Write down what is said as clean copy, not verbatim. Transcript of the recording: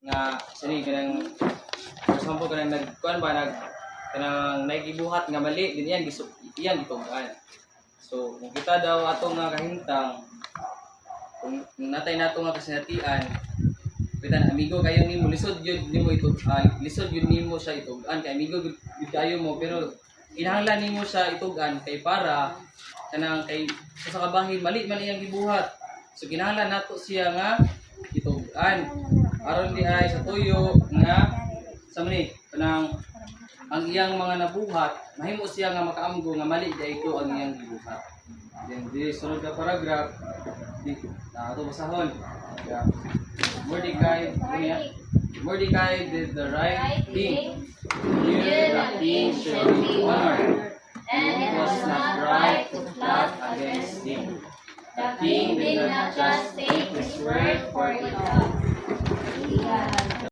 nga sini kanang for example kanang nagkuan ba kanang naigibuhat nga mali din yan iyan gitugan. So kung kita daw ato nga kahintang kung natay nato nga kasinatian bitan amigo kayo nimo lisod yun nimo itugan lisod yun nimo siya itugan kay amigo gud kayo mo pero kinahanglan nimo siya itugan kay para kanang kay sa kabahin mali man iyang gibuhat. So kinahanglan nato siya nga itugan aron di ay sa tuyo nga sa mani kanang ang iyang mga nabuhat mahimo siya nga makaamgo nga mali di ito ang iyang gibuhat. Then di sunod na paragraph di ato basahon. Mordecai did the right thing. Here the king should be honored, and it was not right to plot against him. The king did not just take his word for it.